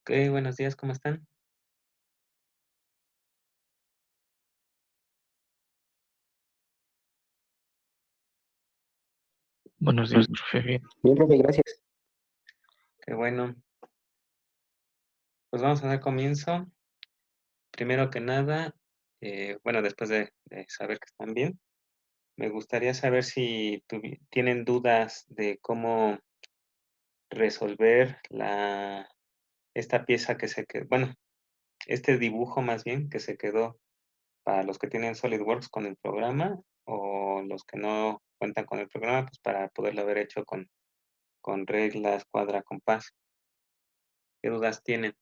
Buenos días, ¿cómo están? Buenos días, profe. Bien. Bien, profe, gracias. Qué bueno. Pues vamos a dar comienzo. Primero que nada, bueno, después de saber que están bien, me gustaría saber si tienen dudas de cómo resolver esta pieza que se quedó, bueno, este dibujo más bien que se quedó para los que tienen SolidWorks con el programa o los que no cuentan con el programa, pues para poderlo haber hecho con reglas, cuadra, compás. ¿Qué dudas tienen?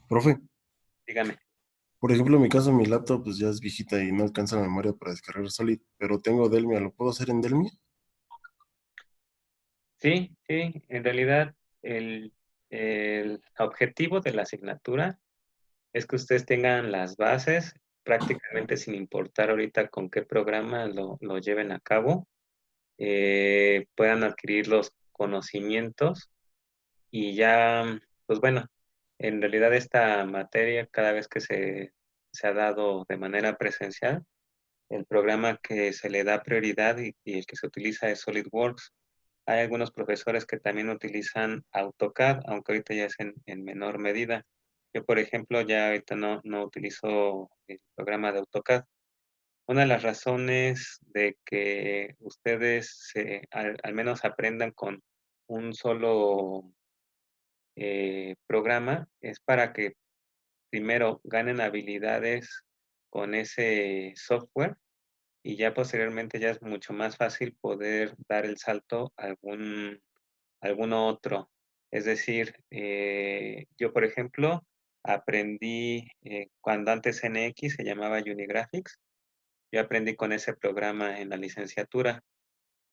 Profe, Dígame. por ejemplo, en mi caso, mi laptop pues ya es viejita y no alcanza la memoria para descargar Solid, pero tengo Delmia, ¿lo puedo hacer en Delmia? Sí, sí, en realidad el objetivo de la asignatura es que ustedes tengan las bases prácticamente sin importar ahorita con qué programa lo lleven a cabo, puedan adquirir los conocimientos y ya, pues bueno, en realidad esta materia cada vez que se ha dado de manera presencial, el programa que se le da prioridad y el que se utiliza es SolidWorks. Hay algunos profesores que también utilizan AutoCAD, aunque ahorita ya es en menor medida. Yo, por ejemplo, ya ahorita no utilizo el programa de AutoCAD. Una de las razones de que ustedes al menos aprendan con un solo programa es para que primero ganen habilidades con ese software y ya posteriormente ya es mucho más fácil poder dar el salto a alguno otro. Es decir, yo, por ejemplo, aprendí cuando antes NX se llamaba Unigraphics, yo aprendí con ese programa en la licenciatura.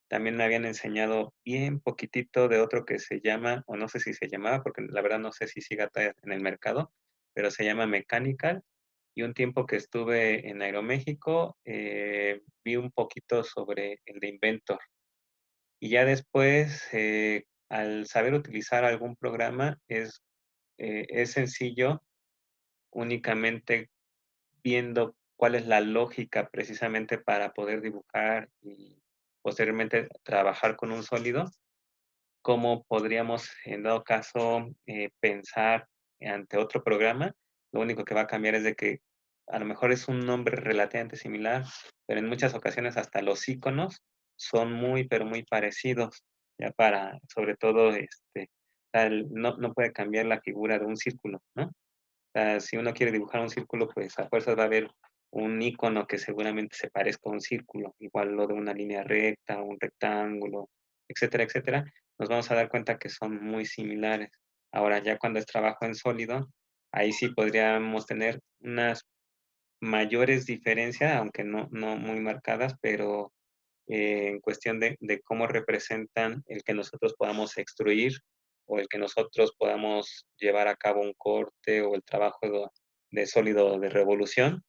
También me habían enseñado bien poquitito de otro que se llama, o no sé si se llamaba, porque la verdad no sé si siga todavía en el mercado, pero se llama Mechanical. Y un tiempo que estuve en Aeroméxico, vi un poquito sobre el de Inventor. Y ya después, al saber utilizar algún programa, es sencillo únicamente viendo cuál es la lógica precisamente para poder dibujar y posteriormente trabajar con un sólido, cómo podríamos, en dado caso, pensar ante otro programa. Lo único que va a cambiar es de que a lo mejor es un nombre relativamente similar, pero en muchas ocasiones hasta los iconos son muy, pero muy parecidos, ya para, sobre todo, no puede cambiar la figura de un círculo, ¿no? O sea, si uno quiere dibujar un círculo, pues a fuerzas va a haber un icono que seguramente se parezca a un círculo, igual lo de una línea recta, un rectángulo, etcétera, etcétera, nos vamos a dar cuenta que son muy similares. Ahora, ya cuando es trabajo en sólido, ahí sí podríamos tener unas mayores diferencias, aunque no muy marcadas, pero en cuestión de cómo representan el que nosotros podamos extruir o el que nosotros podamos llevar a cabo un corte o el trabajo de sólido de revolución,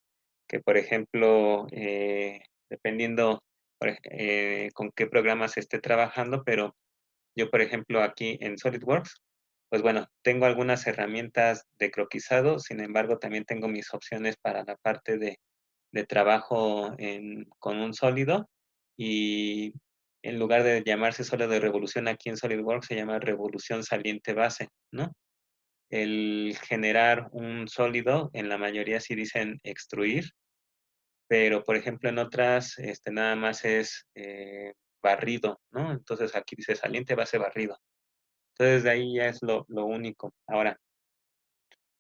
que por ejemplo, dependiendo con qué programa se esté trabajando, pero yo por ejemplo aquí en SolidWorks, pues bueno, tengo algunas herramientas de croquisado, sin embargo también tengo mis opciones para la parte de trabajo con un sólido y en lugar de llamarse sólido de revolución aquí en SolidWorks se llama revolución saliente base, ¿no? El generar un sólido, en la mayoría sí dicen extruir, pero por ejemplo en otras nada más es barrido, ¿no? Entonces aquí dice saliente base barrido. Entonces de ahí ya es lo único. Ahora,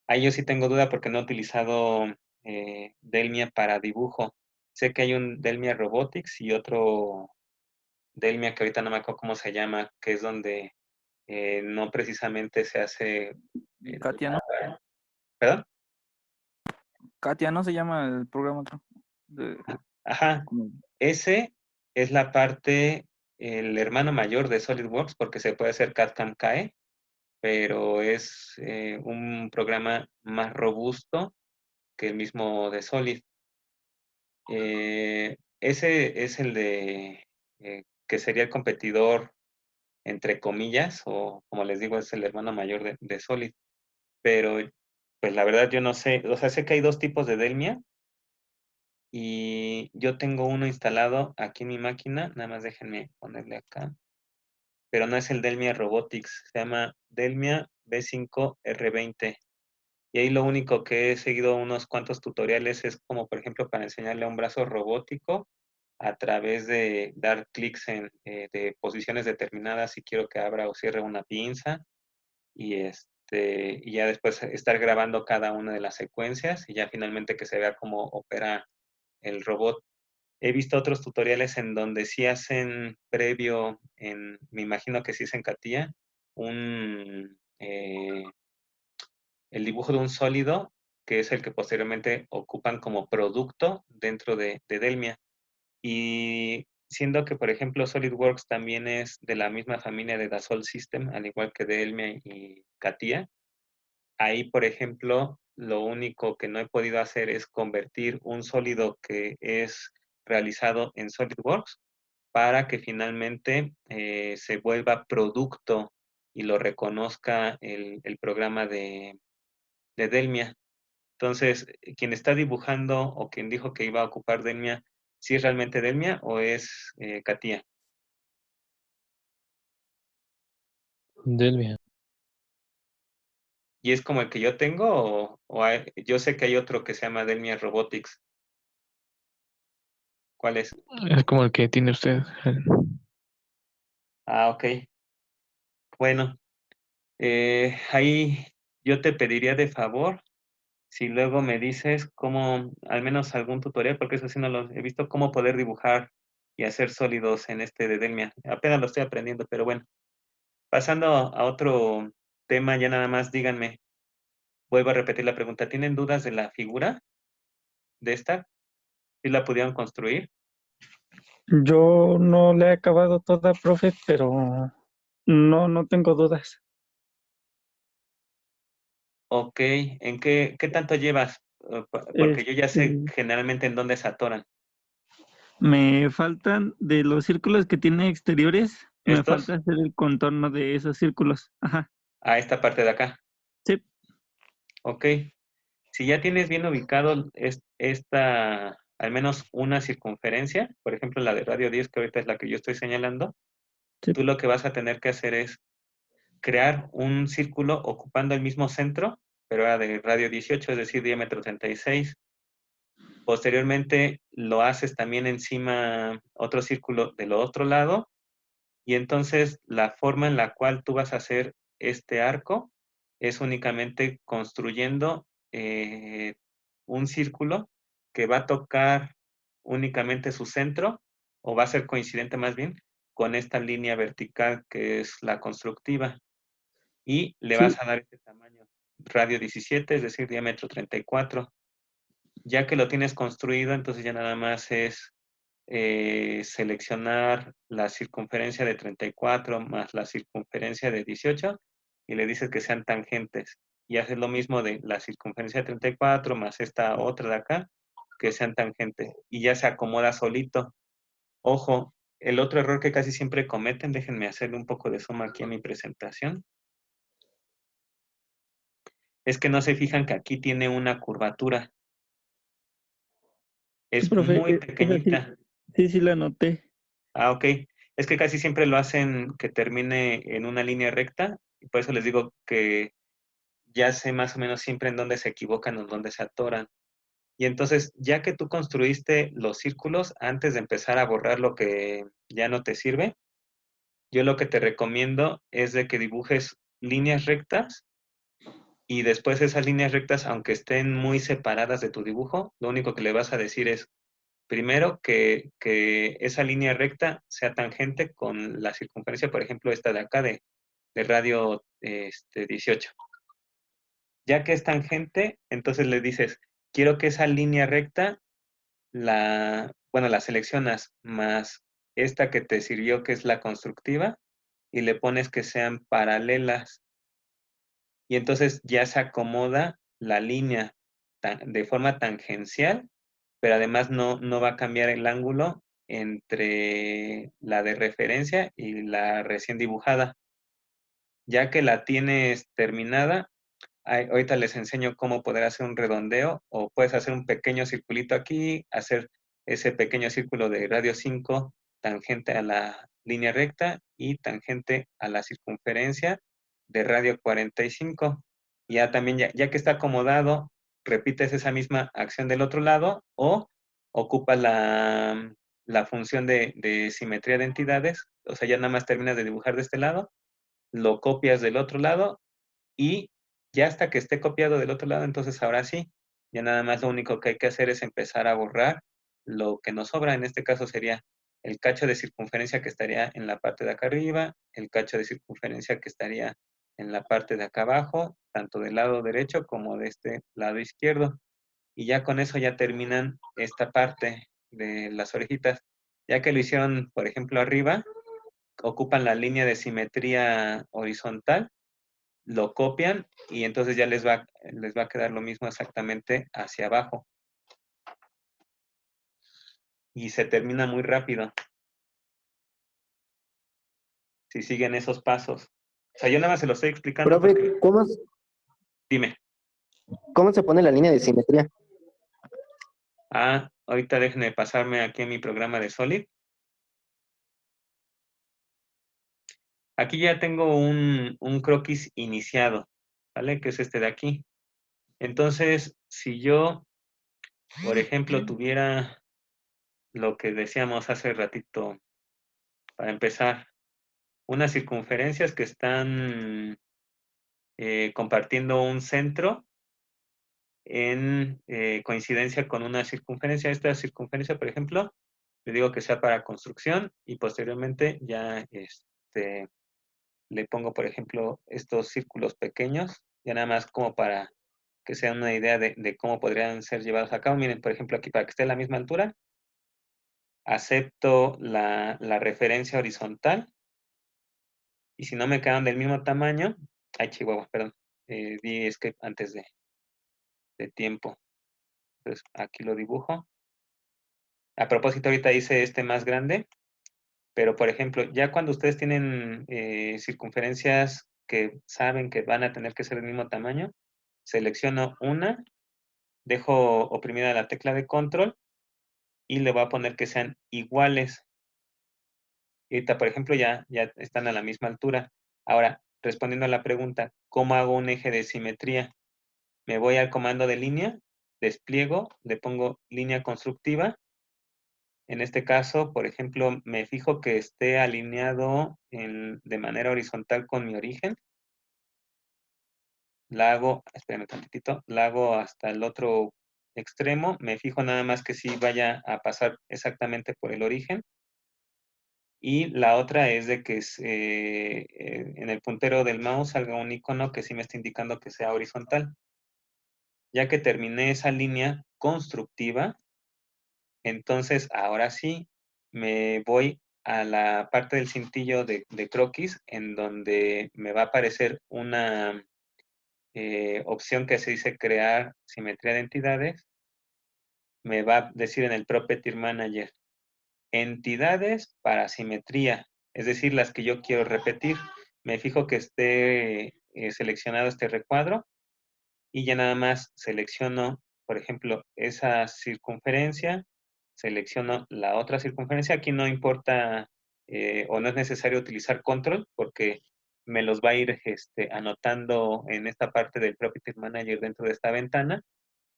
ahí yo sí tengo duda porque no he utilizado Delmia para dibujo. Sé que hay un Delmia Robotics y otro Delmia que ahorita no me acuerdo cómo se llama, que es donde no precisamente se hace el... Katia, ¿no? ¿Perdón? Katia, ¿no se llama el programa otro? De, Ajá, como- ese es la parte, el hermano mayor de SolidWorks porque se puede hacer CAD-CAM CAE, pero es un programa más robusto que el mismo de Solid. Ese es el de que sería el competidor entre comillas, o como les digo, es el hermano mayor de Solid. Pero, pues la verdad yo no sé, o sea, sé que hay dos tipos de Delmia y yo tengo uno instalado aquí en mi máquina, nada más déjenme ponerle acá, pero no es el Delmia Robotics, se llama Delmia B5R20. Y ahí lo único que he seguido unos cuantos tutoriales es como, por ejemplo, para enseñarle a un brazo robótico a través de dar clics de posiciones determinadas si quiero que abra o cierre una pinza y ya después estar grabando cada una de las secuencias y ya finalmente que se vea cómo opera el robot. He visto otros tutoriales en donde sí hacen previo, me imagino que sí es en CATIA, el dibujo de un sólido, que es el que posteriormente ocupan como producto dentro de Delmia. Y siendo que, por ejemplo, SolidWorks también es de la misma familia de Dassault System, al igual que Delmia y CATIA, ahí, por ejemplo, lo único que no he podido hacer es convertir un sólido que es realizado en SolidWorks para que finalmente se vuelva producto y lo reconozca el programa de Delmia. Entonces, quien está dibujando o quien dijo que iba a ocupar Delmia, ¿sí es realmente Delmia o es CATIA? Delmia. ¿Y es como el que yo tengo yo sé que hay otro que se llama Delmia Robotics? ¿Cuál es? Es como el que tiene usted. Ah, ok. Bueno, ahí yo te pediría de favor si luego me dices cómo, al menos algún tutorial, porque eso sí no lo he visto, cómo poder dibujar y hacer sólidos en este de Delmia. Apenas lo estoy aprendiendo, pero bueno. Pasando a otro tema, ya nada más díganme, vuelvo a repetir la pregunta, ¿tienen dudas de la figura de esta? ¿Sí la pudieron construir? Yo no le he acabado toda, profe, pero no tengo dudas. Ok, ¿en qué tanto llevas? Porque yo ya sé Este, generalmente en dónde se atoran. me faltan de los círculos que tiene exteriores, me ¿Estos? falta hacer el contorno de esos círculos. Ajá, A esta parte de acá. sí, Ok. Si ya tienes bien ubicado esta, al menos una circunferencia, por ejemplo la de radio 10, que ahorita es la que yo estoy señalando, sí, tú lo que vas a tener que hacer es crear un círculo ocupando el mismo centro, pero era de radio 18, es decir, diámetro 36. Posteriormente lo haces también encima otro círculo del otro lado y entonces la forma en la cual tú vas a hacer este arco es únicamente construyendo un círculo que va a tocar únicamente su centro o va a ser coincidente más bien con esta línea vertical que es la constructiva y le sí, vas a dar este tamaño radio 17, es decir, diámetro 34. Ya que lo tienes construido, entonces ya nada más es seleccionar la circunferencia de 34 más la circunferencia de 18 y le dices que sean tangentes. Y haces lo mismo de la circunferencia de 34 más esta otra de acá, que sean tangentes. Y ya se acomoda solito. Ojo, el otro error que casi siempre cometen, déjenme hacerle un poco de suma aquí a mi presentación, es que no se fijan que aquí tiene una curvatura. sí, Es profe, muy esa sí, pequeñita. sí la noté. Ah, ok. Es que casi siempre lo hacen que termine en una línea recta, y por eso les digo que ya sé más o menos siempre en dónde se equivocan o en dónde se atoran. Y entonces, ya que tú construiste los círculos, antes de empezar a borrar lo que ya no te sirve, yo lo que te recomiendo es de que dibujes líneas rectas y después esas líneas rectas, aunque estén muy separadas de tu dibujo, lo único que le vas a decir es, primero, que esa línea recta sea tangente con la circunferencia, por ejemplo, esta de acá de radio 18. Ya que es tangente, entonces le dices, quiero que esa línea recta, la seleccionas más esta que te sirvió, que es la constructiva, y le pones que sean paralelas. Y entonces ya se acomoda la línea de forma tangencial, pero además no va a cambiar el ángulo entre la de referencia y la recién dibujada. Ya que la tienes terminada, ahorita les enseño cómo poder hacer un redondeo o puedes hacer un pequeño circulito aquí, hacer ese pequeño círculo de radio 5 tangente a la línea recta y tangente a la circunferencia de radio 45. Ya también, ya que está acomodado, repites esa misma acción del otro lado o ocupas la función de simetría de entidades, o sea, ya nada más terminas de dibujar de este lado, lo copias del otro lado y ya hasta que esté copiado del otro lado, entonces ahora sí, ya nada más lo único que hay que hacer es empezar a borrar lo que nos sobra. En este caso sería el cacho de circunferencia que estaría en la parte de acá arriba, el cacho de circunferencia que estaría en la parte de acá abajo, tanto del lado derecho como de este lado izquierdo. Y ya con eso ya terminan esta parte de las orejitas. Ya que lo hicieron, por ejemplo, arriba, ocupan la línea de simetría horizontal, lo copian y entonces ya les va a quedar lo mismo exactamente hacia abajo. Y se termina muy rápido si siguen esos pasos. O sea, yo nada más se lo estoy explicando porque... Profe, Dime. ¿cómo se pone la línea de simetría? Ahorita déjenme pasarme aquí en mi programa de Solid. Aquí ya tengo un croquis iniciado, ¿vale? Que es este de aquí. Entonces, si yo, por ejemplo, tuviera lo que decíamos hace ratito, para empezar, unas circunferencias que están compartiendo un centro en coincidencia con una circunferencia. Esta circunferencia, por ejemplo, le digo que sea para construcción y posteriormente ya le pongo, por ejemplo, estos círculos pequeños, ya nada más como para que sea una idea de cómo podrían ser llevados a cabo. Miren, por ejemplo, aquí para que esté a la misma altura, acepto la referencia horizontal y si no me quedan del mismo tamaño, chihuahua, perdón, di escape antes de tiempo. Entonces, aquí lo dibujo. A propósito, ahorita hice este más grande, pero por ejemplo, ya cuando ustedes tienen circunferencias que saben que van a tener que ser del mismo tamaño, selecciono una, dejo oprimida la tecla de control y le voy a poner que sean iguales. Y ahorita, por ejemplo, ya están a la misma altura. Ahora, respondiendo a la pregunta, ¿cómo hago un eje de simetría? Me voy al comando de línea, despliego, le pongo línea constructiva. En este caso, por ejemplo, me fijo que esté alineado de manera horizontal con mi origen. La hago, espérame tantitito, la hago hasta el otro extremo. Me fijo nada más que sí vaya a pasar exactamente por el origen. Y la otra es de que en el puntero del mouse salga un icono que sí me está indicando que sea horizontal. Ya que terminé esa línea constructiva, entonces ahora sí me voy a la parte del cintillo de croquis en donde me va a aparecer una opción que se dice crear simetría de entidades. Me va a decir en el Property Manager entidades para simetría, es decir, las que yo quiero repetir. Me fijo que esté seleccionado este recuadro y ya nada más selecciono, por ejemplo, esa circunferencia, selecciono la otra circunferencia. Aquí no importa o no es necesario utilizar control porque me los va a ir anotando en esta parte del Property Manager dentro de esta ventana.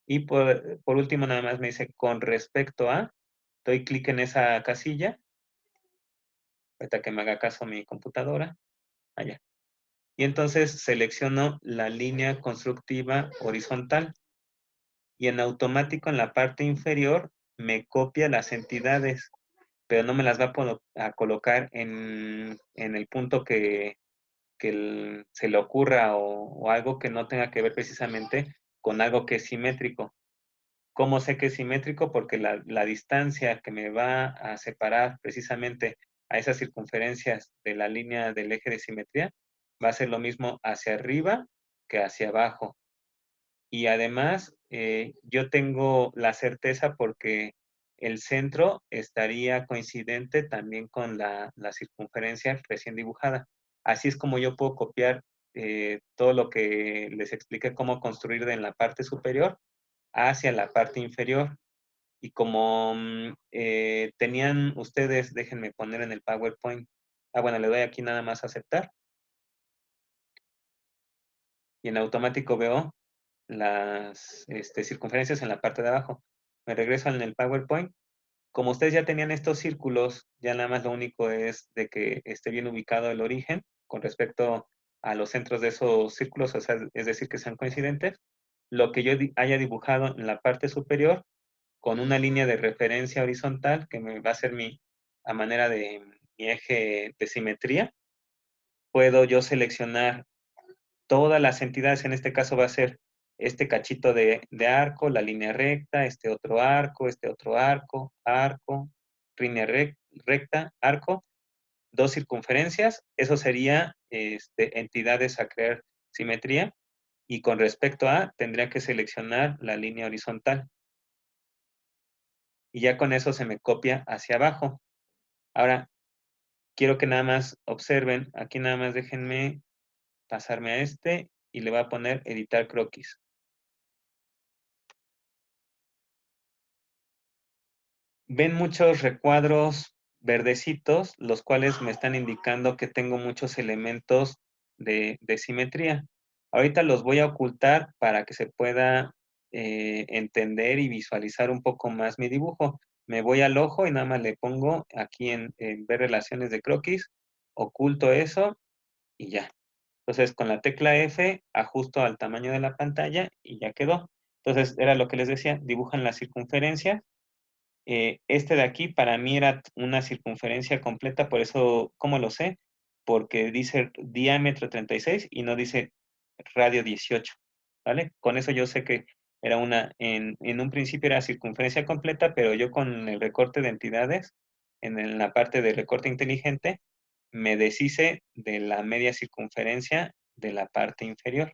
Y por último nada más me dice con respecto a, doy clic en esa casilla, ahorita que me haga caso mi computadora, allá. Y entonces selecciono la línea constructiva horizontal y en automático en la parte inferior me copia las entidades, pero no me las va a colocar en el punto que se le ocurra o algo que no tenga que ver precisamente con algo que es simétrico. ¿Cómo sé que es simétrico? Porque la distancia que me va a separar precisamente a esas circunferencias de la línea del eje de simetría va a ser lo mismo hacia arriba que hacia abajo. Y además, yo tengo la certeza porque el centro estaría coincidente también con la circunferencia recién dibujada. Así es como yo puedo copiar todo lo que les expliqué cómo construir de en la parte superior hacia la parte inferior. Y como tenían ustedes, déjenme poner en el PowerPoint. Bueno, le doy aquí nada más a aceptar. Y en automático veo las circunferencias en la parte de abajo. Me regreso en el PowerPoint. Como ustedes ya tenían estos círculos, ya nada más lo único es de que esté bien ubicado el origen con respecto a los centros de esos círculos, o sea, es decir, que sean coincidentes. Lo que yo haya dibujado en la parte superior con una línea de referencia horizontal que me va a ser a manera de mi eje de simetría, puedo yo seleccionar todas las entidades. En este caso va a ser este cachito de arco, la línea recta, este otro arco, línea recta, arco, dos circunferencias. Eso sería entidades a crear simetría. Y con respecto a, tendría que seleccionar la línea horizontal. Y ya con eso se me copia hacia abajo. Ahora, quiero que nada más observen, aquí nada más déjenme pasarme a y le voy a poner editar croquis. Ven muchos recuadros verdecitos, los cuales me están indicando que tengo muchos elementos de simetría. Ahorita los voy a ocultar para que se pueda entender y visualizar un poco más mi dibujo. Me voy al ojo y nada más le pongo aquí en ver relaciones de croquis, oculto eso y ya. Entonces con la tecla F ajusto al tamaño de la pantalla y ya quedó. Entonces era lo que les decía, dibujan la circunferencia. Este de aquí para mí era una circunferencia completa, por eso, ¿cómo lo sé? Porque dice diámetro 36 y no dice radio 18, ¿vale? Con eso yo sé que era en un principio era circunferencia completa, pero yo con el recorte de entidades, en la parte de recorte inteligente, me deshice de la media circunferencia de la parte inferior.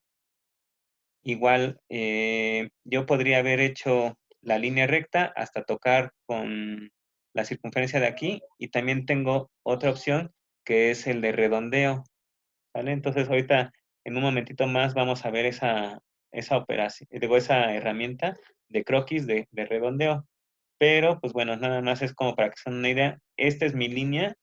Igual, yo podría haber hecho la línea recta hasta tocar con la circunferencia de aquí y también tengo otra opción que es el de redondeo, ¿vale? Entonces ahorita en un momentito más vamos a ver esa operación, digo, esa herramienta de croquis de redondeo. Pero, pues bueno, nada más es como para que se den una idea. Esta es mi línea,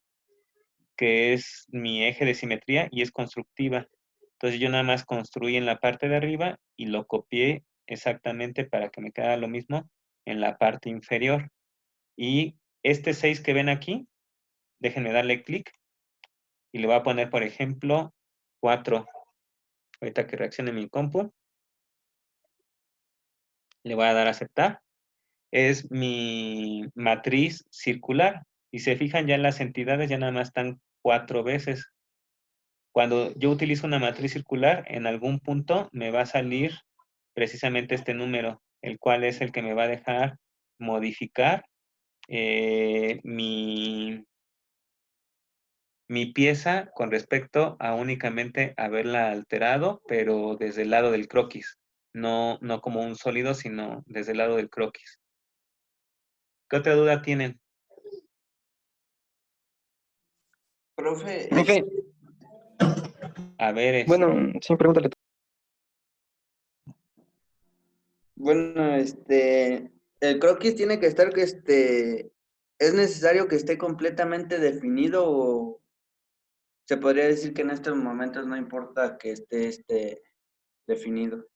que es mi eje de simetría y es constructiva. Entonces yo nada más construí en la parte de arriba y lo copié exactamente para que me quedara lo mismo en la parte inferior. Y este 6 que ven aquí, déjenme darle clic y le voy a poner, por ejemplo, 4. Ahorita que reaccione mi compu, le voy a dar a aceptar. Es mi matriz circular. Y se fijan ya en las entidades, ya nada más están 4 veces. Cuando yo utilizo una matriz circular, en algún punto me va a salir precisamente este número, el cual es el que me va a dejar modificar mi pieza con respecto a únicamente haberla alterado, pero desde el lado del croquis. No como un sólido, sino desde el lado del croquis. ¿Qué otra duda tienen? Profe, Profe, A ver, bueno, sí, pregúntale. bueno, el croquis tiene que estar, ¿es necesario que esté completamente definido o se podría decir que en estos momentos no importa que esté, definido?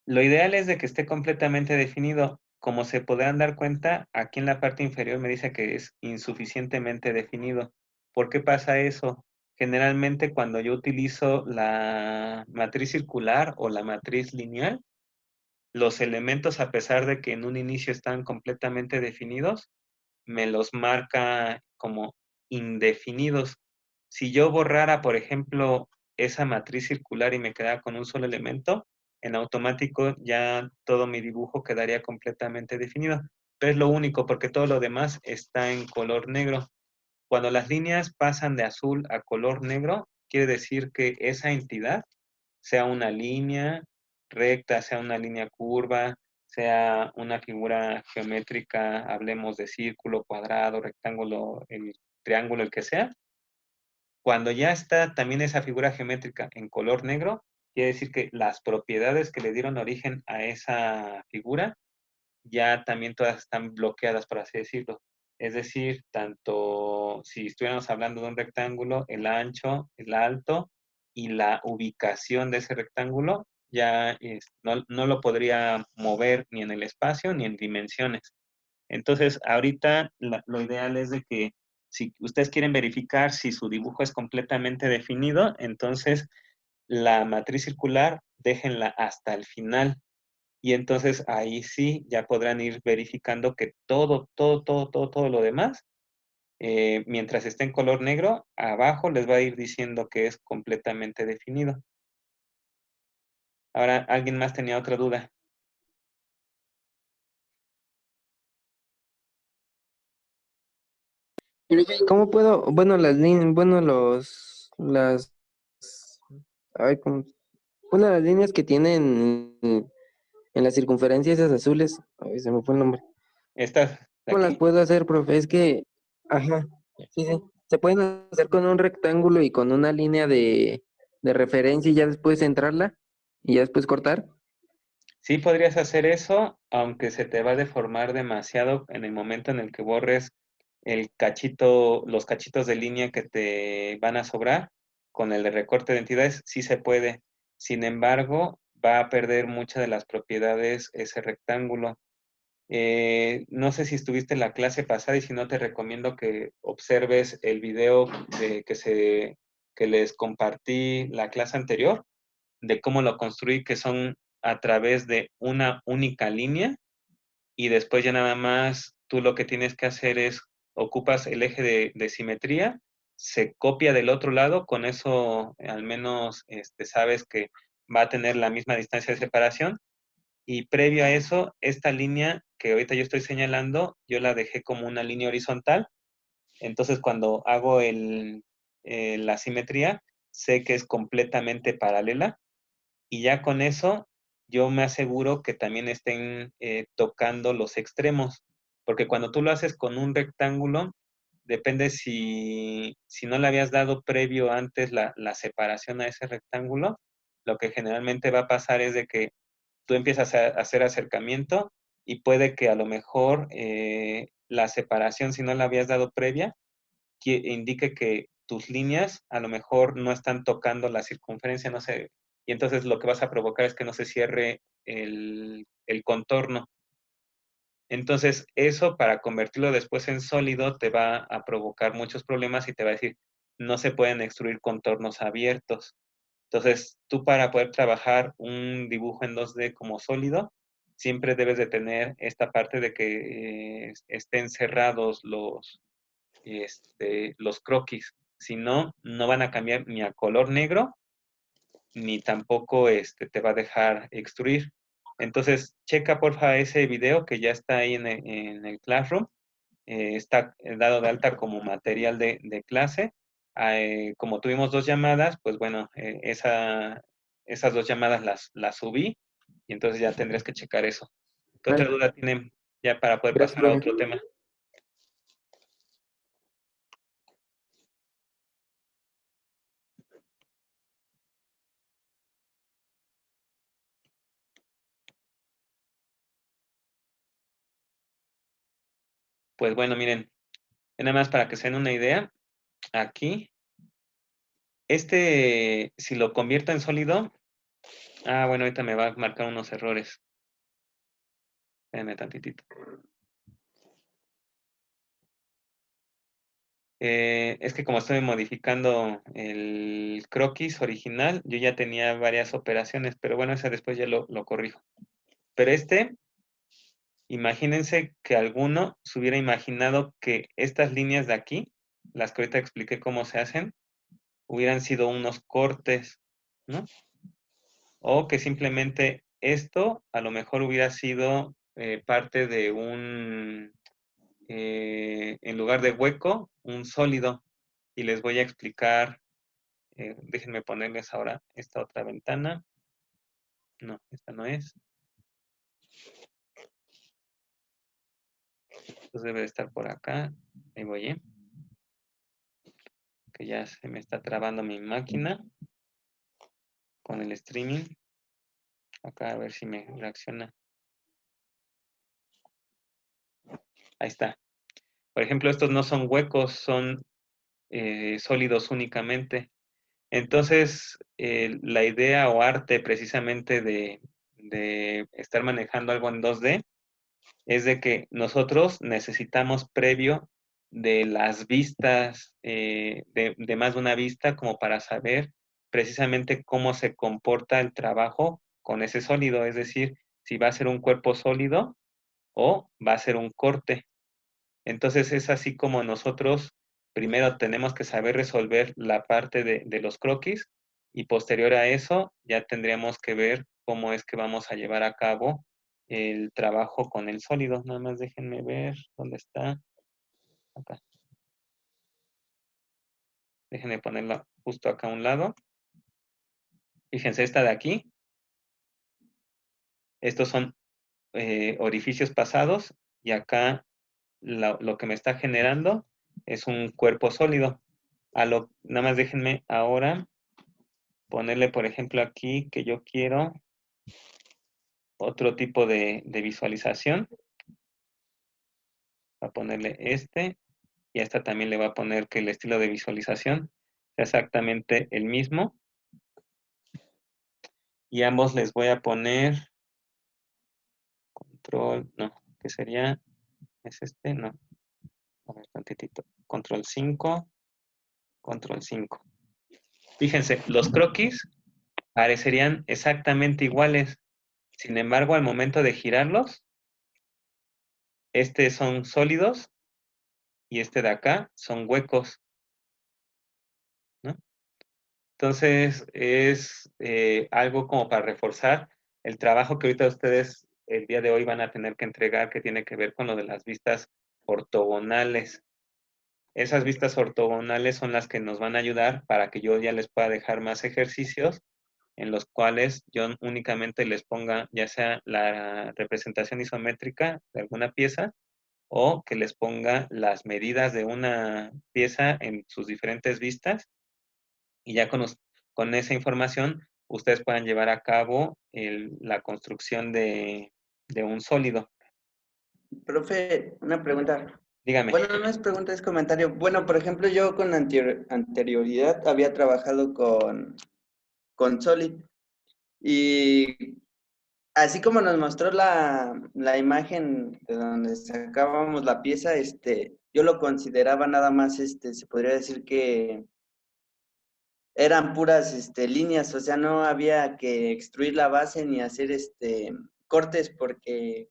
Lo ideal es de que esté completamente definido. Como se podrán dar cuenta, aquí en la parte inferior me dice que es insuficientemente definido. ¿Por qué pasa eso? Generalmente cuando yo utilizo la matriz circular o la matriz lineal, los elementos, a pesar de que en un inicio están completamente definidos, me los marca como indefinidos. Si yo borrara, por ejemplo, esa matriz circular y me quedara con un solo elemento, en automático ya todo mi dibujo quedaría completamente definido. Pero es lo único, porque todo lo demás está en color negro. Cuando las líneas pasan de azul a color negro, quiere decir que esa entidad, sea una línea recta, sea una línea curva, sea una figura geométrica, hablemos de círculo, cuadrado, rectángulo, el triángulo, el que sea. Cuando ya está también esa figura geométrica en color negro, quiere decir que las propiedades que le dieron origen a esa figura ya también todas están bloqueadas, por así decirlo. Es decir, tanto si estuviéramos hablando de un rectángulo, el ancho, el alto y la ubicación de ese rectángulo ya no lo podría mover ni en el espacio ni en dimensiones. Entonces, ahorita lo ideal es de que si ustedes quieren verificar si su dibujo es completamente definido, entonces la matriz circular déjenla hasta el final. Y entonces ahí sí ya podrán ir verificando que todo lo demás, mientras esté en color negro, abajo les va a ir diciendo que es completamente definido. Ahora, ¿alguien más tenía otra duda? ¿Cómo puedo, bueno, las líneas, bueno, ay, bueno, las líneas que tienen en las circunferencias esas azules, ay, se me fue el nombre. Estas de ¿Cómo las aquí. puedo hacer, profe? Es que, ajá, sí, sí. Se pueden hacer con un rectángulo y con una línea de referencia y ya después centrarla y ya después cortar. Sí podrías hacer eso, aunque se te va a deformar demasiado en el momento en el que borres el cachito, los cachitos de línea que te van a sobrar. Con el de recorte de entidades sí se puede. Sin embargo, va a perder muchas de las propiedades ese rectángulo. No sé si estuviste en la clase pasada y si no te recomiendo que observes el video que les compartí la clase anterior de cómo lo construí, que son a través de una única línea y después ya nada más tú lo que tienes que hacer es ocupas el eje de simetría, se copia del otro lado, con eso al menos sabes que va a tener la misma distancia de separación y previo a eso, esta línea que ahorita yo estoy señalando, yo la dejé como una línea horizontal, entonces cuando hago la simetría, sé que es completamente paralela y ya con eso yo me aseguro que también estén tocando los extremos, porque cuando tú lo haces con un rectángulo, depende si no le habías dado previo antes la separación a ese rectángulo, lo que generalmente va a pasar es de que tú empiezas a hacer acercamiento y puede que a lo mejor la separación, si no la habías dado previa, indique que tus líneas a lo mejor no están tocando la circunferencia, no sé, y entonces lo que vas a provocar es que no se cierre el contorno. Entonces, eso para convertirlo después en sólido te va a provocar muchos problemas y te va a decir, no se pueden extruir contornos abiertos. Entonces, tú para poder trabajar un dibujo en 2D como sólido, siempre debes de tener esta parte de que estén cerrados los croquis. Si no, no van a cambiar ni a color negro, ni tampoco te va a dejar extruir. Entonces, checa porfa ese video que ya está ahí en el Classroom. Está dado de alta como material de clase. Como tuvimos 2 llamadas, pues bueno, esas 2 llamadas las subí y entonces ya tendrías que checar eso. ¿Qué otra duda tienen ya para poder Gracias, pasar a profe. otro tema? Pues bueno, miren, nada más para que se den una idea, aquí, si lo convierto en sólido, bueno, ahorita me va a marcar unos errores. Espérenme tantitito. Es que como estoy modificando el croquis original, yo ya tenía varias operaciones, pero bueno, esa después ya lo corrijo. Pero imagínense que alguno se hubiera imaginado que estas líneas de aquí, las que ahorita expliqué cómo se hacen, hubieran sido unos cortes, ¿no? O que simplemente esto a lo mejor hubiera sido parte de en lugar de hueco, un sólido. Y les voy a explicar, déjenme ponerles ahora esta otra ventana. No, esta no es. Entonces debe de estar por acá. Ahí voy, ¿eh? Que ya se me está trabando mi máquina con el streaming. Acá a ver si me reacciona. Ahí está. Por ejemplo, estos no son huecos, son sólidos únicamente. Entonces, la idea o arte precisamente de estar manejando algo en 2D es de que nosotros necesitamos previo de las vistas, de más de una vista, como para saber precisamente cómo se comporta el trabajo con ese sólido, es decir, si va a ser un cuerpo sólido o va a ser un corte. Entonces es así como nosotros primero tenemos que saber resolver la parte de los croquis y posterior a eso ya tendríamos que ver cómo es que vamos a llevar a cabo el trabajo con el sólido. Nada más déjenme ver dónde está. Acá. Déjenme ponerlo justo acá a un lado. Fíjense, esta de aquí. Estos son orificios pasados y acá lo que me está generando es un cuerpo sólido. Nada más déjenme ahora ponerle, por ejemplo, aquí que yo quiero otro tipo de visualización. Va a ponerle este y a esta también le va a poner que el estilo de visualización sea exactamente el mismo. Y ambos les voy a poner control, no, ¿qué sería? ¿Es este? No. A ver, tantitito. Control 5, control 5. Fíjense, los croquis parecerían exactamente iguales. Sin embargo, al momento de girarlos, son sólidos y de acá son huecos, ¿no? Entonces, es algo como para reforzar el trabajo que ahorita ustedes el día de hoy van a tener que entregar, que tiene que ver con lo de las vistas ortogonales. Esas vistas ortogonales son las que nos van a ayudar para que yo ya les pueda dejar más ejercicios en los cuales yo únicamente les ponga ya sea la representación isométrica de alguna pieza o que les ponga las medidas de una pieza en sus diferentes vistas y ya con esa información ustedes puedan llevar a cabo la construcción de un sólido. Profe, una pregunta. Dígame. Bueno, no es pregunta, es comentario. Bueno, por ejemplo, yo con anterioridad había trabajado con Solid y así como nos mostró la imagen de donde sacábamos la pieza, yo lo consideraba nada más, se podría decir que eran puras líneas, o sea, no había que extruir la base ni hacer cortes, porque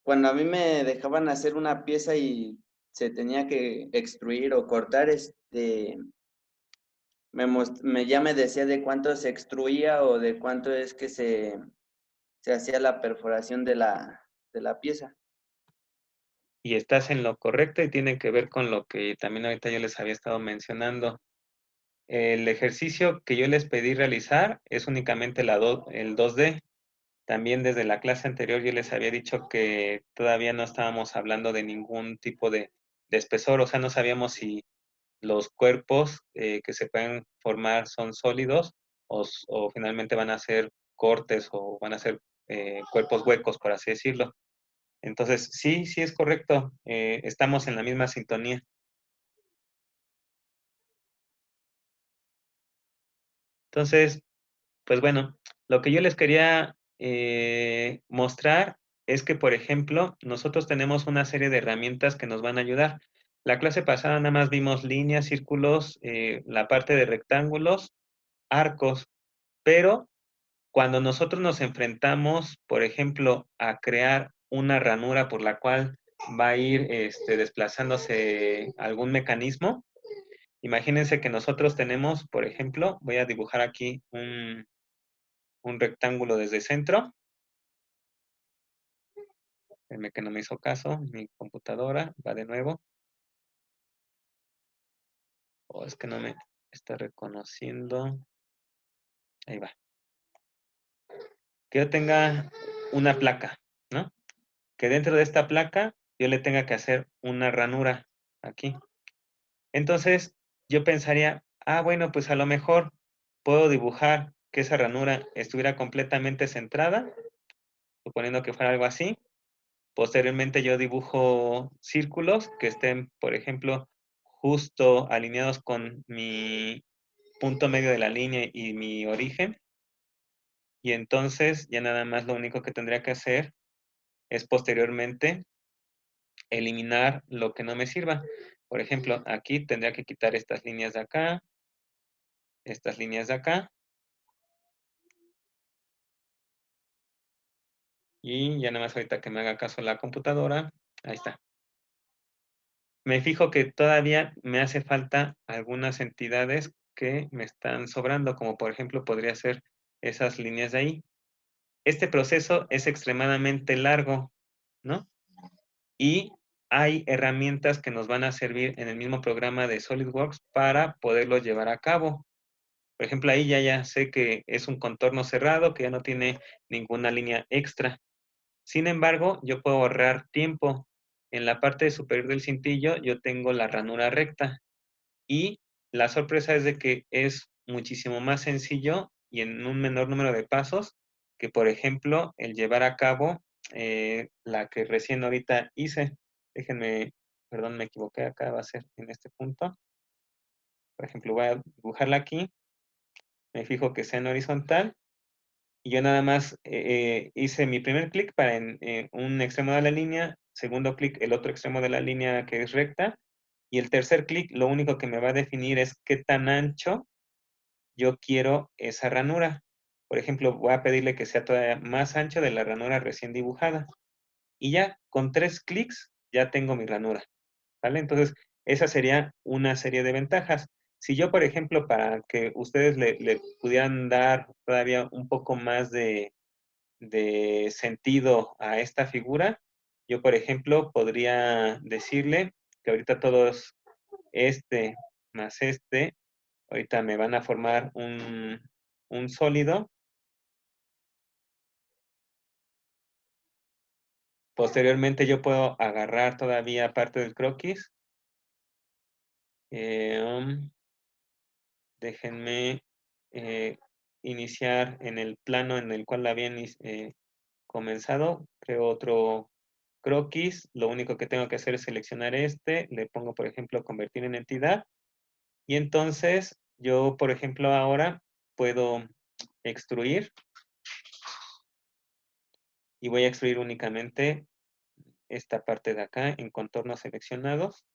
cuando a mí me dejaban hacer una pieza y se tenía que extruir o cortar, ya me decía de cuánto se extruía o de cuánto es que se hacía la perforación de la pieza. Y estás en lo correcto y tiene que ver con lo que también ahorita yo les había estado mencionando. El ejercicio que yo les pedí realizar es únicamente el 2D. También desde la clase anterior yo les había dicho que todavía no estábamos hablando de ningún tipo de espesor, o sea, no sabíamos si los cuerpos que se pueden formar son sólidos o finalmente van a ser cortes o van a ser cuerpos huecos, por así decirlo. Entonces, sí es correcto, estamos en la misma sintonía. Entonces, pues bueno, lo que yo les quería mostrar es que, por ejemplo, nosotros tenemos una serie de herramientas que nos van a ayudar. La clase pasada nada más vimos líneas, círculos, la parte de rectángulos, arcos, pero cuando nosotros nos enfrentamos, por ejemplo, a crear una ranura por la cual va a ir desplazándose algún mecanismo, imagínense que nosotros tenemos, por ejemplo, voy a dibujar aquí un rectángulo desde centro. Espérenme que no me hizo caso, mi computadora va de nuevo. Oh, es que no me está reconociendo. Ahí va. Que yo tenga una placa, ¿no? Que dentro de esta placa yo le tenga que hacer una ranura aquí. Entonces, yo pensaría, bueno, pues a lo mejor puedo dibujar que esa ranura estuviera completamente centrada, suponiendo que fuera algo así. Posteriormente yo dibujo círculos que estén, por ejemplo, justo alineados con mi punto medio de la línea y mi origen. Y entonces ya nada más lo único que tendría que hacer es posteriormente eliminar lo que no me sirva. Por ejemplo, aquí tendría que quitar estas líneas de acá, estas líneas de acá. Y ya nada más ahorita que me haga caso la computadora, ahí está. Me fijo que todavía me hace falta algunas entidades que me están sobrando, como por ejemplo podría ser esas líneas de ahí. Este proceso es extremadamente largo, ¿no? Y hay herramientas que nos van a servir en el mismo programa de SolidWorks para poderlo llevar a cabo. Por ejemplo, ahí ya sé que es un contorno cerrado, que ya no tiene ninguna línea extra. Sin embargo, yo puedo ahorrar tiempo. En la parte superior del cintillo yo tengo la ranura recta y la sorpresa es de que es muchísimo más sencillo y en un menor número de pasos que, por ejemplo, el llevar a cabo la que recién ahorita hice. Déjenme, perdón, me equivoqué, acá va a ser en este punto. Por ejemplo, voy a dibujarla aquí, me fijo que sea en horizontal y yo nada más hice mi primer clic para en un extremo de la línea, segundo clic el otro extremo de la línea que es recta, y el tercer clic lo único que me va a definir es qué tan ancho yo quiero esa ranura. Por ejemplo, voy a pedirle que sea todavía más ancho de la ranura recién dibujada. Y ya, con 3 clics, ya tengo mi ranura. ¿Vale? Entonces, esa sería una serie de ventajas. Si yo, por ejemplo, para que ustedes le pudieran dar todavía un poco más de sentido a esta figura, yo, por ejemplo, podría decirle que ahorita todos este más este, ahorita me van a formar un sólido. Posteriormente yo puedo agarrar todavía parte del croquis. Déjenme iniciar en el plano en el cual habían comenzado. Creo otro croquis. Lo único que tengo que hacer es seleccionar este. Le pongo, por ejemplo, convertir en entidad. Y entonces yo, por ejemplo, ahora puedo extruir. Y voy a extruir únicamente esta parte de acá en contornos seleccionados.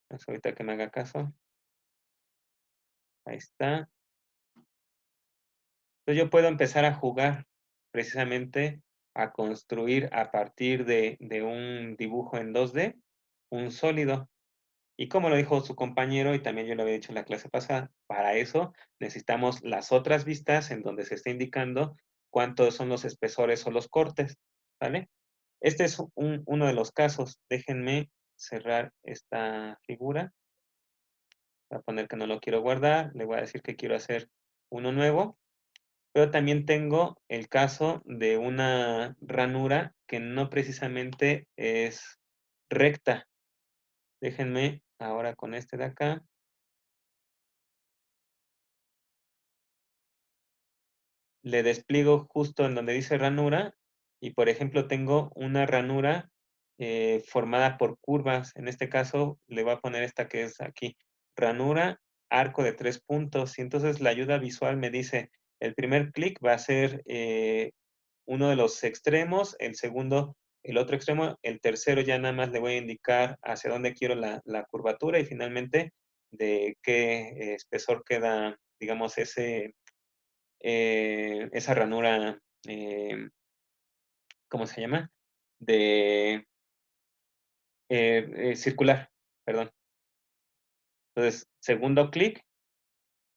Pues ahorita que me haga caso. Ahí está. Entonces yo puedo empezar a jugar precisamente a construir a partir de un dibujo en 2D un sólido. Y como lo dijo su compañero, y también yo lo había dicho en la clase pasada, para eso necesitamos las otras vistas en donde se está indicando cuántos son los espesores o los cortes, ¿vale? Este es uno de los casos. Déjenme cerrar esta figura. Voy a poner que no lo quiero guardar. Le voy a decir que quiero hacer uno nuevo. Pero también tengo el caso de una ranura que no precisamente es recta. Déjenme ahora con este de acá. Le despliego justo en donde dice ranura y por ejemplo tengo una ranura formada por curvas. En este caso le voy a poner esta que es aquí. Ranura, arco de 3 puntos. Y entonces la ayuda visual me dice, el primer clic va a ser uno de los extremos, el segundo el otro extremo, el tercero ya nada más le voy a indicar hacia dónde quiero la curvatura y finalmente de qué espesor queda, digamos, esa ranura, ¿cómo se llama? De circular, perdón. Entonces, segundo clic.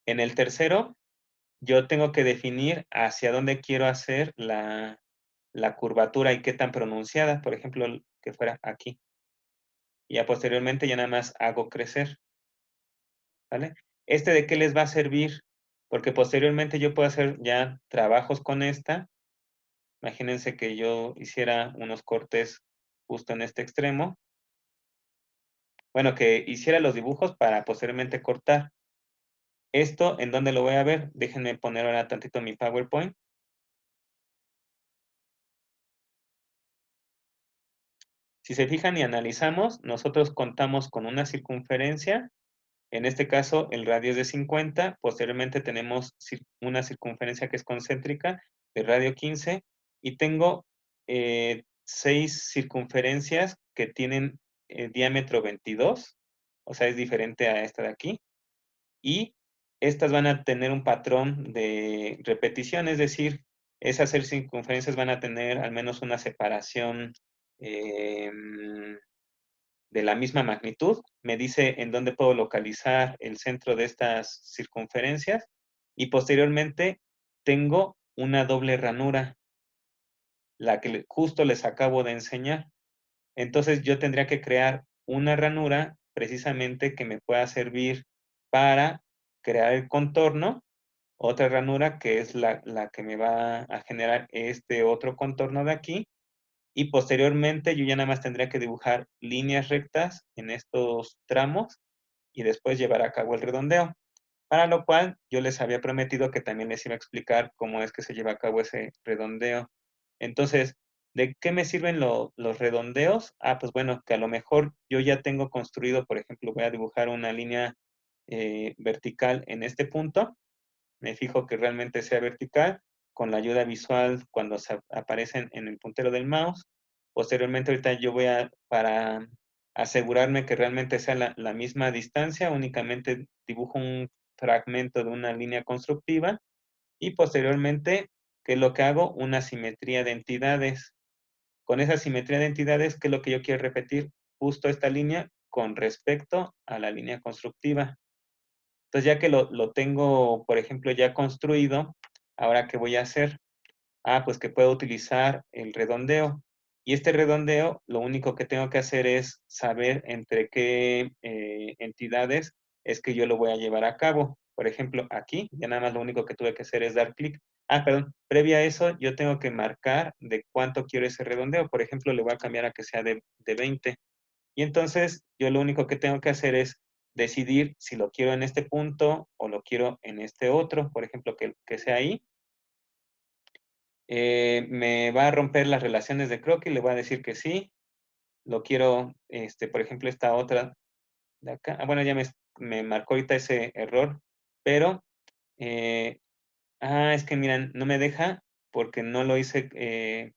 En el tercero, yo tengo que definir hacia dónde quiero hacer la curvatura y qué tan pronunciada, por ejemplo, que fuera aquí. Y ya posteriormente ya nada más hago crecer, ¿vale? ¿Este de qué les va a servir? Porque posteriormente yo puedo hacer ya trabajos con esta. Imagínense que yo hiciera unos cortes justo en este extremo. Bueno, que hiciera los dibujos para posteriormente cortar. Esto, ¿en dónde lo voy a ver? Déjenme poner ahora tantito mi PowerPoint. Si se fijan y analizamos, nosotros contamos con una circunferencia. En este caso, el radio es de 50. Posteriormente tenemos una circunferencia que es concéntrica de radio 15. Y tengo 6 circunferencias que tienen diámetro 22. O sea, es diferente a esta de aquí. Y estas van a tener un patrón de repetición, es decir, esas 6 circunferencias van a tener al menos una separación de la misma magnitud. Me dice en dónde puedo localizar el centro de estas circunferencias y posteriormente tengo una doble ranura, la que justo les acabo de enseñar. Entonces yo tendría que crear una ranura precisamente que me pueda servir para crear el contorno, otra ranura que es la que me va a generar este otro contorno de aquí, y posteriormente yo ya nada más tendría que dibujar líneas rectas en estos tramos y después llevar a cabo el redondeo. Para lo cual yo les había prometido que también les iba a explicar cómo es que se lleva a cabo ese redondeo. Entonces, ¿de qué me sirven los redondeos? Ah, pues bueno, que a lo mejor yo ya tengo construido, por ejemplo, voy a dibujar una línea vertical en este punto. Me fijo que realmente sea vertical con la ayuda visual cuando se aparecen en el puntero del mouse. Posteriormente, ahorita yo voy para asegurarme que realmente sea la misma distancia, únicamente dibujo un fragmento de una línea constructiva y posteriormente, ¿qué es lo que hago? Una simetría de entidades. Con esa simetría de entidades, ¿qué es lo que yo quiero repetir? Justo esta línea con respecto a la línea constructiva. Entonces, ya que lo tengo, por ejemplo, ya construido, ¿ahora qué voy a hacer? Ah, pues que puedo utilizar el redondeo. Y este redondeo, lo único que tengo que hacer es saber entre qué entidades es que yo lo voy a llevar a cabo. Por ejemplo, aquí, ya nada más lo único que tuve que hacer es dar clic. Ah, perdón, previa a eso, yo tengo que marcar de cuánto quiero ese redondeo. Por ejemplo, le voy a cambiar a que sea de 20. Y entonces, yo lo único que tengo que hacer es decidir si lo quiero en este punto o lo quiero en este otro. Por ejemplo, que sea ahí. Me va a romper las relaciones de croquis, le voy a decir que sí. Lo quiero, por ejemplo, esta otra de acá. Ah, bueno, ya me marcó ahorita ese error, pero, es que miren, no me deja porque no lo hice,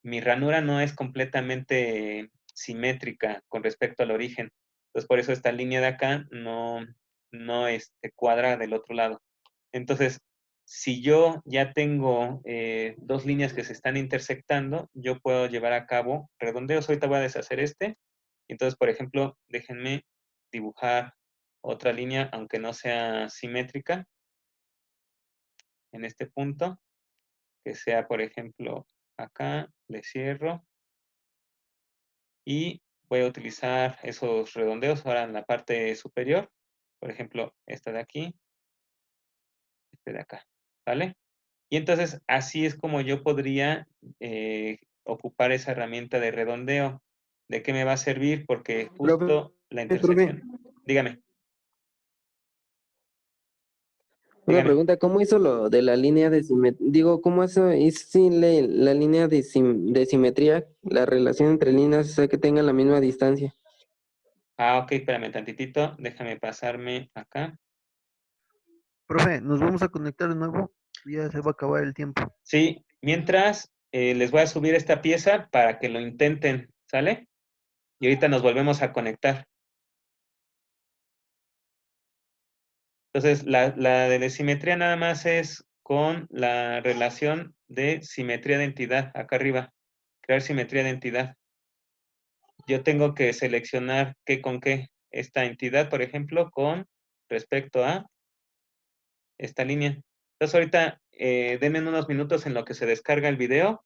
mi ranura no es completamente simétrica con respecto al origen. Entonces, por eso esta línea de acá no cuadra del otro lado. Entonces, si yo ya tengo 2 líneas que se están intersectando, yo puedo llevar a cabo redondeos. Ahorita voy a deshacer este. Entonces, por ejemplo, déjenme dibujar otra línea, aunque no sea simétrica, en este punto, que sea, por ejemplo, acá, le cierro, y voy a utilizar esos redondeos ahora en la parte superior. Por ejemplo, esta de aquí, este de acá, ¿vale? Y entonces, así es como yo podría ocupar esa herramienta de redondeo. ¿De qué me va a servir? Porque justo la intersección... Dígame, Una dígame. pregunta, ¿cómo hizo lo de la línea de simetría? Digo, ¿cómo hizo la línea de simetría, la relación entre líneas, o sea, que tengan la misma distancia? Ah, ok, espérame tantitito. Déjame pasarme acá. Profe, nos vamos a conectar de nuevo. Ya se va a acabar el tiempo. Sí, mientras les voy a subir esta pieza para que lo intenten, ¿sale? Y ahorita nos volvemos a conectar. Entonces, la de simetría nada más es con la relación de simetría de entidad, acá arriba. Crear simetría de entidad. Yo tengo que seleccionar qué con qué. Esta entidad, por ejemplo, con respecto a esta línea. Entonces, ahorita denme unos minutos en lo que se descarga el video